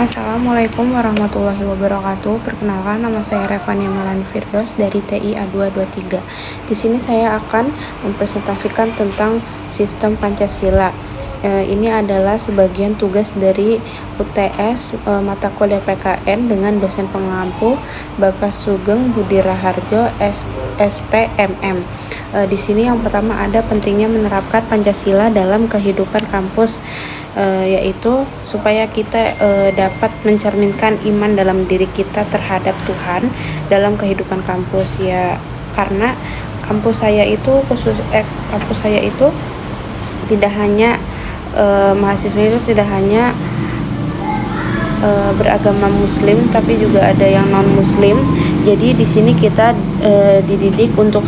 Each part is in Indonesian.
Assalamualaikum warahmatullahi wabarakatuh. Perkenalkan, nama saya Revania Melani Firdaus dari TIA 223. Di sini saya akan mempresentasikan tentang sistem Pancasila. Ini adalah sebagian tugas dari UTS mata kuliah PKN dengan dosen pengampu Bapak Sugeng Budi Raharjo STMM. Di sini yang pertama ada pentingnya menerapkan Pancasila dalam kehidupan kampus, yaitu supaya kita dapat mencerminkan iman dalam diri kita terhadap Tuhan dalam kehidupan kampus, ya, karena kampus saya itu tidak hanya mahasiswa itu tidak hanya beragama Muslim, tapi juga ada yang non Muslim. Jadi di sini kita dididik untuk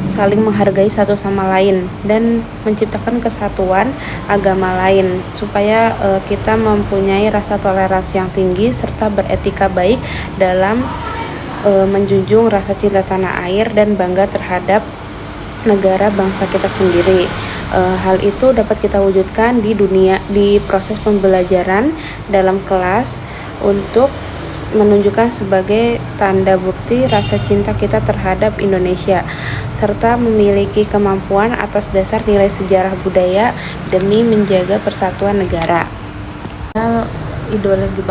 saling menghargai satu sama lain dan menciptakan kesatuan agama lain, supaya kita mempunyai rasa toleransi yang tinggi serta beretika baik dalam menjunjung rasa cinta tanah air dan bangga terhadap negara bangsa kita sendiri. Hal itu dapat kita wujudkan di proses pembelajaran dalam kelas untuk menunjukkan sebagai tanda bukti rasa cinta kita terhadap Indonesia, serta memiliki kemampuan atas dasar nilai sejarah budaya demi menjaga persatuan negara. Ideologi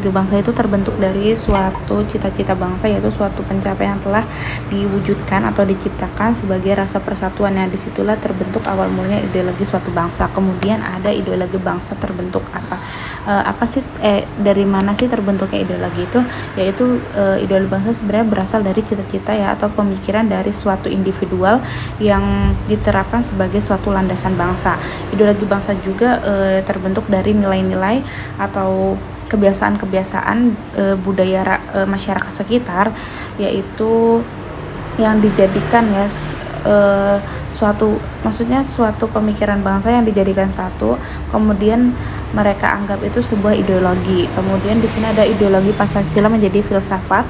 bangsa itu terbentuk dari suatu cita-cita bangsa, yaitu suatu pencapaian yang telah diwujudkan atau diciptakan sebagai rasa persatuan. Yang disitulah terbentuk awal mulanya ideologi suatu bangsa. Kemudian ada ideologi bangsa terbentuk dari mana sih terbentuknya ideologi itu, yaitu ideologi bangsa sebenarnya berasal dari cita-cita, ya, atau pemikiran dari suatu individual yang diterapkan sebagai suatu landasan bangsa. Ideologi bangsa juga terbentuk dari nilai-nilai atau kebiasaan-kebiasaan budaya masyarakat sekitar, yaitu yang dijadikan, ya, suatu pemikiran bangsa yang dijadikan satu, kemudian mereka anggap itu sebuah ideologi. Kemudian di sini ada ideologi Pancasila menjadi filsafat,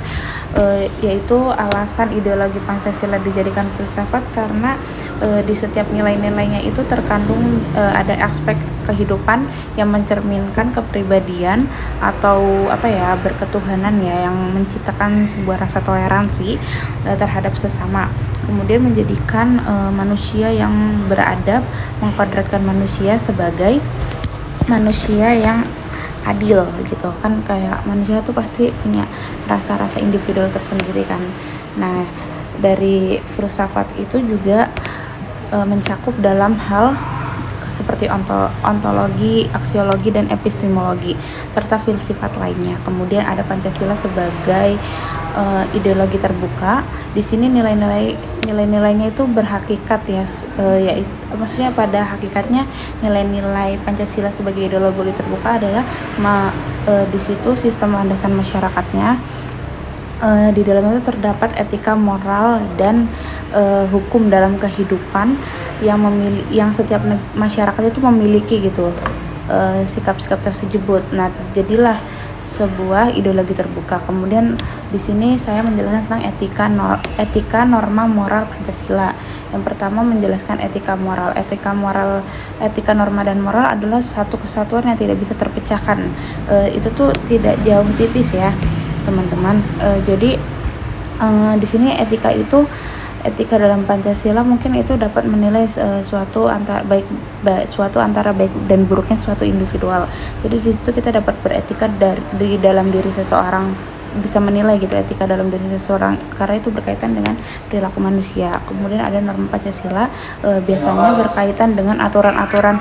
yaitu alasan ideologi Pancasila dijadikan filsafat karena di setiap nilai-nilainya itu terkandung ada aspek kehidupan yang mencerminkan kepribadian atau berketuhanan, ya, yang menciptakan sebuah rasa toleransi terhadap sesama. Kemudian menjadikan manusia yang beradab, mengkodratkan manusia sebagai manusia yang adil, gitu kan. Kayak manusia tuh pasti punya rasa-rasa individual tersendiri kan. Nah, dari filsafat itu juga mencakup dalam hal seperti ontologi, aksiologi, dan epistemologi serta filsafat lainnya. Kemudian ada Pancasila sebagai ideologi terbuka. Di sini nilai-nilainya itu berhakikat, ya, maksudnya pada hakikatnya nilai-nilai Pancasila sebagai ideologi terbuka adalah di situ sistem landasan masyarakatnya. Di dalam itu terdapat etika, moral, dan hukum dalam kehidupan yang setiap masyarakat itu memiliki, gitu, sikap-sikap tersebut. Nah, jadilah sebuah ideologi terbuka. Kemudian di sini saya menjelaskan tentang etika norma moral Pancasila. Yang pertama menjelaskan etika moral. Etika norma dan moral adalah satu kesatuan yang tidak bisa terpecahkan. Itu tuh tidak jauh tipis, ya, teman-teman. Jadi di sini etika dalam Pancasila mungkin itu dapat menilai suatu antara baik dan buruknya suatu individual. Jadi di situ kita dapat beretika di dalam diri seseorang, bisa menilai, gitu, etika dalam diri seseorang, karena itu berkaitan dengan perilaku manusia. Kemudian ada norma Pancasila, biasanya berkaitan dengan aturan-aturan.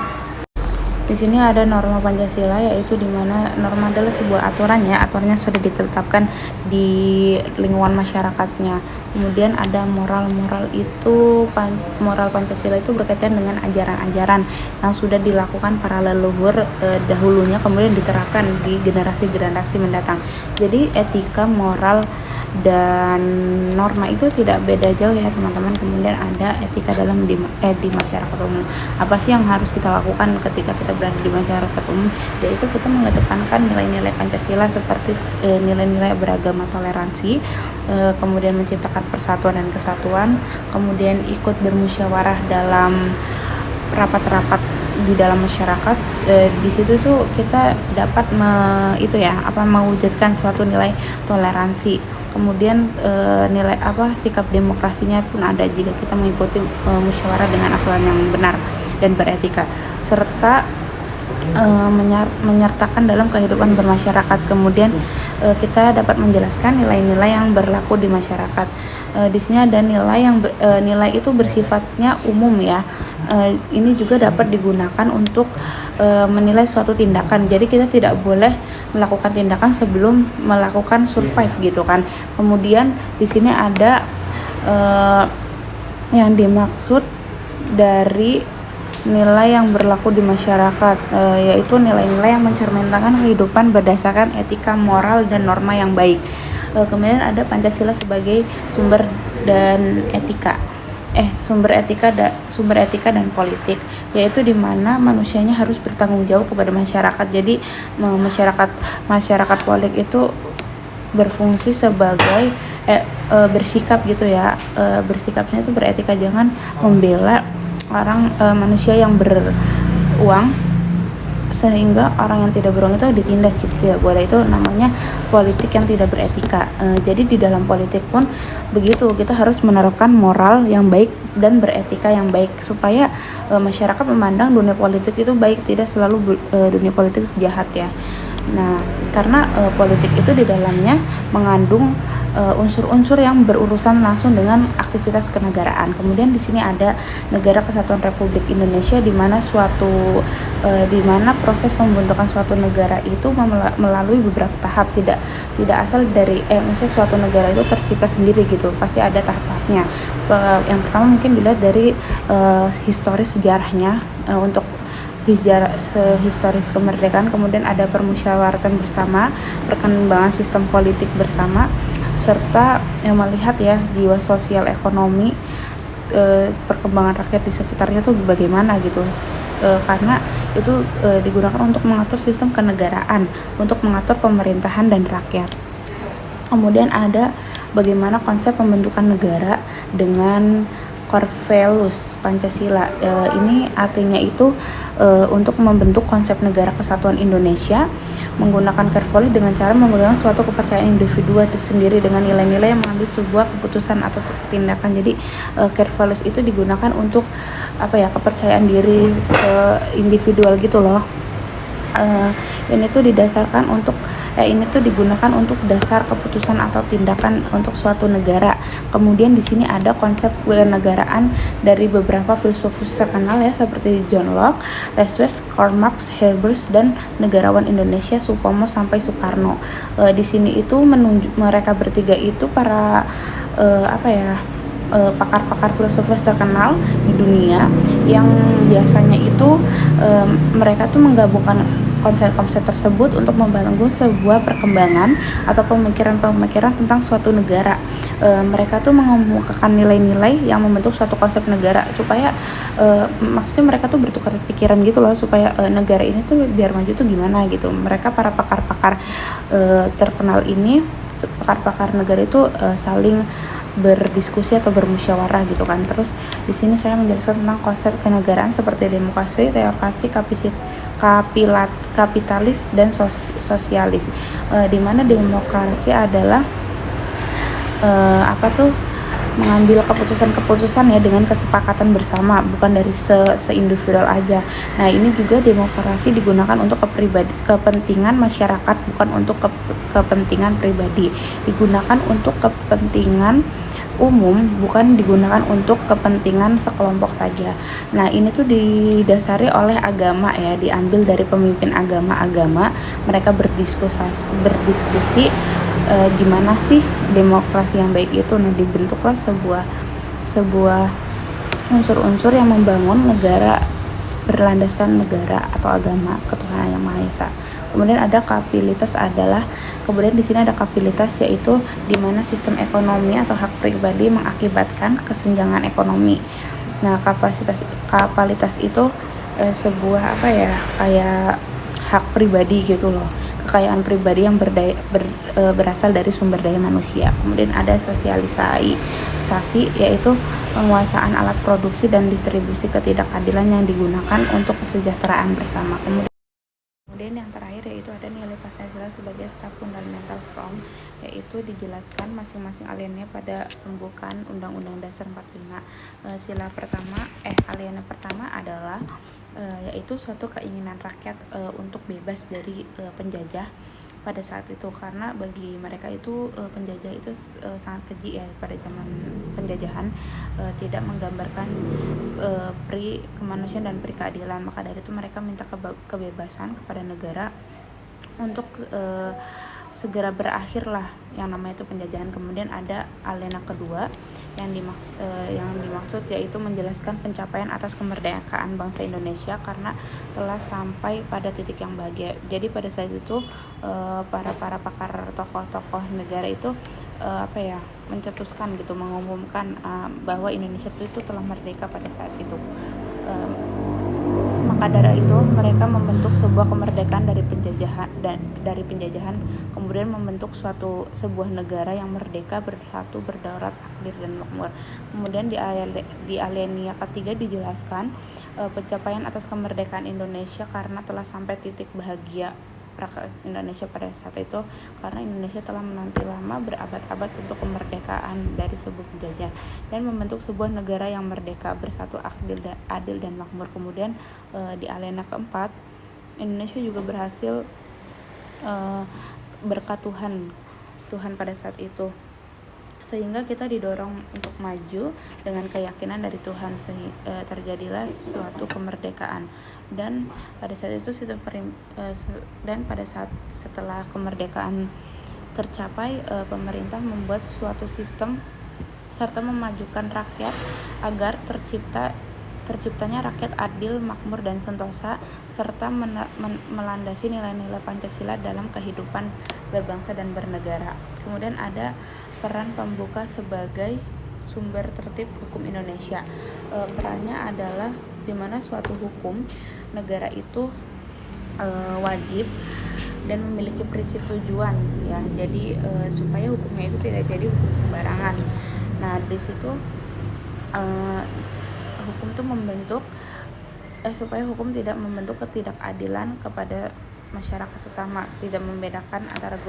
Di sini ada norma Pancasila, yaitu di mana norma adalah sebuah aturannya sudah ditetapkan di lingkungan masyarakatnya. Kemudian ada moral Pancasila itu berkaitan dengan ajaran-ajaran yang sudah dilakukan para leluhur dahulunya, kemudian diterapkan di generasi-generasi mendatang. Jadi etika, moral, dan norma itu tidak beda jauh, ya, teman-teman. Kemudian ada etika dalam di masyarakat umum. Apa sih yang harus kita lakukan ketika kita berada di masyarakat umum? Yaitu kita mengedepankan nilai-nilai Pancasila seperti nilai-nilai beragama, toleransi, kemudian menciptakan persatuan dan kesatuan, kemudian ikut bermusyawarah dalam rapat-rapat di dalam masyarakat, di situ tuh kita dapat mewujudkan suatu nilai toleransi. Kemudian nilai sikap demokrasinya pun ada jika kita mengikuti musyawarah dengan aturan yang benar dan beretika, serta menyertakan dalam kehidupan bermasyarakat. Kemudian kita dapat menjelaskan nilai-nilai yang berlaku di masyarakat. Di sini ada nilai itu bersifatnya umum ya. Ini juga dapat digunakan untuk menilai suatu tindakan. Jadi kita tidak boleh melakukan tindakan sebelum melakukan survive gitu kan. Kemudian di sini ada yang dimaksud dari nilai yang berlaku di masyarakat, yaitu nilai-nilai yang mencerminkan kehidupan berdasarkan etika, moral, dan norma yang baik. Kemudian ada Pancasila sebagai sumber etika dan politik, yaitu di mana manusianya harus bertanggung jawab kepada masyarakat. Jadi masyarakat politik itu berfungsi sebagai bersikap gitu ya. Bersikapnya itu beretika, jangan membela manusia yang beruang sehingga orang yang tidak beruang itu ditindas gitu, tidak boleh. Itu namanya politik yang tidak beretika. Jadi di dalam politik pun begitu, kita harus menerapkan moral yang baik dan beretika yang baik supaya masyarakat memandang dunia politik itu baik, tidak selalu dunia politik jahat ya. Nah, karena politik itu di dalamnya mengandung unsur-unsur yang berurusan langsung dengan aktivitas kenegaraan. Kemudian di sini ada Negara Kesatuan Republik Indonesia, di mana proses pembentukan suatu negara itu melalui beberapa tahap, tidak asal dari misalnya suatu negara itu tercipta sendiri gitu, pasti ada tahap-tahapnya. Yang pertama mungkin dilihat dari historis sejarahnya, untuk historis kemerdekaan. Kemudian ada permusyawaratan bersama, perkembangan sistem politik bersama, serta melihat ya jiwa sosial ekonomi, perkembangan rakyat di sekitarnya tuh bagaimana gitu. Karena itu digunakan untuk mengatur sistem kenegaraan, untuk mengatur pemerintahan dan rakyat. Kemudian ada bagaimana konsep pembentukan negara dengan Corvelus Pancasila. Ini artinya itu untuk membentuk konsep negara kesatuan Indonesia menggunakan Corvelus dengan cara memegang suatu kepercayaan individu itu sendiri dengan nilai-nilai yang mengambil sebuah keputusan atau tindakan. Jadi Corvelus itu digunakan untuk kepercayaan diri individual gitu loh. Ini tuh digunakan untuk dasar keputusan atau tindakan untuk suatu negara. Kemudian di sini ada konsep kenegaraan dari beberapa filsufus terkenal ya, seperti John Locke, Leswes, Karl Marx, Habermas, dan negarawan Indonesia Supomo sampai Soekarno. Di sini itu mereka bertiga itu para pakar-pakar filsufus terkenal di dunia, yang biasanya itu mereka tuh menggabungkan konsep-konsep tersebut untuk membangun sebuah perkembangan atau pemikiran-pemikiran tentang suatu negara. Mereka tuh mengemukakan nilai-nilai yang membentuk suatu konsep negara, supaya maksudnya mereka tuh bertukar pikiran gitu loh, supaya negara ini tuh biar maju tuh gimana gitu. Mereka para pakar-pakar terkenal ini, pakar-pakar negara itu saling berdiskusi atau bermusyawarah gitu kan. Terus di sini saya menjelaskan tentang konsep kenegaraan seperti demokrasi, teokrasi, kapitalis, dan sosialis. Di mana demokrasi adalah mengambil keputusan-keputusan ya dengan kesepakatan bersama, bukan dari se-individual aja. Nah, ini juga demokrasi digunakan untuk kepentingan masyarakat, bukan untuk kepentingan pribadi. Digunakan untuk kepentingan umum, bukan digunakan untuk kepentingan sekelompok saja. Nah, ini tuh didasari oleh agama ya, diambil dari pemimpin agama-agama. Mereka berdiskusi gimana sih demokrasi yang baik itu. Nah, dibentuklah sebuah unsur-unsur yang membangun negara berlandaskan negara atau agama ketuhanan yang Maha Esa. Kemudian ada Kemudian di sini ada kapitalitas, yaitu di mana sistem ekonomi atau hak pribadi mengakibatkan kesenjangan ekonomi. Nah, kapitalitas itu sebuah kayak hak pribadi gitu loh, kekayaan pribadi yang berasal dari sumber daya manusia. Kemudian ada sosialisasi, yaitu penguasaan alat produksi dan distribusi ketidakadilan yang digunakan untuk kesejahteraan bersama. Kemudian Kemudian yang terakhir yaitu ada nilai Pancasila sebagai staff fundamental from, yaitu dijelaskan masing-masing aliannya pada pembukaan Undang-Undang Dasar 45. Sila pertama aliannya pertama adalah yaitu suatu keinginan rakyat untuk bebas dari penjajah pada saat itu, karena bagi mereka itu penjajah itu sangat keji ya pada zaman penjajahan, tidak menggambarkan pri kemanusiaan dan pri keadilan. Maka dari itu mereka minta kebebasan kepada negara untuk segera berakhirlah yang namanya itu penjajahan. Kemudian ada aliannya kedua yang dimaksud yaitu menjelaskan pencapaian atas kemerdekaan bangsa Indonesia karena telah sampai pada titik yang bahagia. Jadi pada saat itu para pakar tokoh-tokoh negara itu mencetuskan gitu, mengumumkan bahwa Indonesia itu telah merdeka pada saat itu. Maka dari itu mereka membentuk sebuah kemerdekaan dari penjajahan, kemudian membentuk sebuah negara yang merdeka, bersatu, berdaulat, adil dan makmur. Kemudian di alinea ketiga dijelaskan pencapaian atas kemerdekaan Indonesia karena telah sampai titik bahagia rakyat Indonesia pada saat itu, karena Indonesia telah menanti lama berabad-abad untuk kemerdekaan dari sebuah penjajah dan membentuk sebuah negara yang merdeka, bersatu, adil dan makmur. Kemudian di alinea keempat, Indonesia juga berhasil berkat Tuhan pada saat itu, sehingga kita didorong untuk maju dengan keyakinan dari Tuhan, terjadilah suatu kemerdekaan. Dan pada saat itu setelah kemerdekaan tercapai, pemerintah membuat suatu sistem serta memajukan rakyat agar terciptanya rakyat adil, makmur dan sentosa, serta melandasi nilai-nilai Pancasila dalam kehidupan berbangsa dan bernegara. Kemudian ada peran pembuka sebagai sumber tertib hukum Indonesia. Perannya adalah di mana suatu hukum negara itu wajib dan memiliki prinsip tujuan ya. Jadi supaya hukumnya itu tidak jadi hukum sembarangan. Nah, di situ hukum itu supaya hukum tidak membentuk ketidakadilan kepada masyarakat sesama, tidak membedakan antara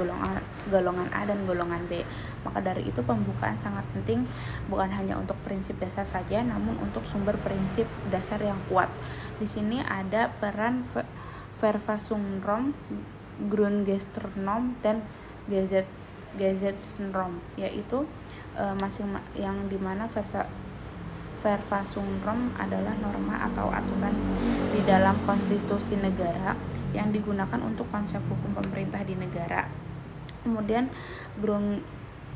golongan A dan golongan B. Maka dari itu pembukaan sangat penting, bukan hanya untuk prinsip dasar saja, namun untuk sumber prinsip dasar yang kuat. Di sini ada peran Verfassungsnorm, Grundgesetznorm dan Gesetznorm, yaitu yang dimana Verfassungsnorm adalah norma atau aturan di dalam konstitusi negara yang digunakan untuk konsep hukum pemerintah di negara. Kemudian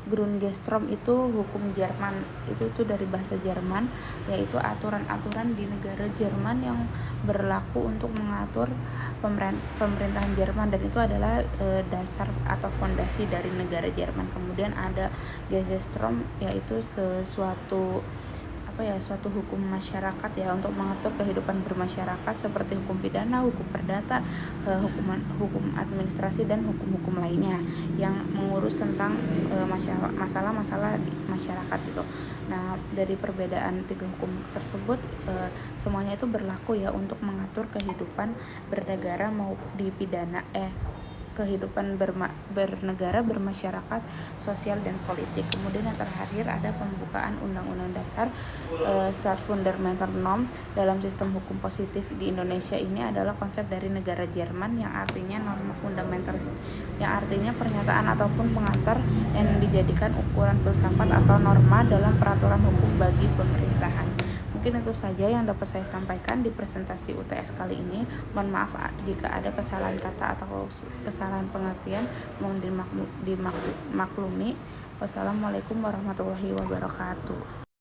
Grundgesetznorm itu hukum Jerman, itu dari bahasa Jerman, yaitu aturan-aturan di negara Jerman yang berlaku untuk mengatur pemerintahan Jerman, dan itu adalah dasar atau fondasi dari negara Jerman. Kemudian ada Gesetznorm, yaitu suatu hukum masyarakat ya, untuk mengatur kehidupan bermasyarakat seperti hukum pidana, hukum perdata, hukum administrasi dan hukum-hukum lainnya yang mengurus tentang masalah-masalah di masyarakat gitu. Nah, dari perbedaan tiga hukum tersebut semuanya itu berlaku ya untuk mengatur kehidupan bernegara mau di pidana kehidupan bernegara, bermasyarakat, sosial dan politik. Kemudian yang terakhir ada pembukaan Undang-Undang Dasar Staat Fundamental Norm dalam sistem hukum positif di Indonesia. Ini adalah konsep dari negara Jerman yang artinya norma fundamental, yang artinya pernyataan ataupun pengantar yang dijadikan ukuran filsafat atau norma dalam peraturan hukum bagi pemerintahan. Mungkin itu saja yang dapat saya sampaikan di presentasi UTS kali ini. Mohon maaf jika ada kesalahan kata atau kesalahan pengertian, mohon dimaklumi. Wassalamualaikum warahmatullahi wabarakatuh.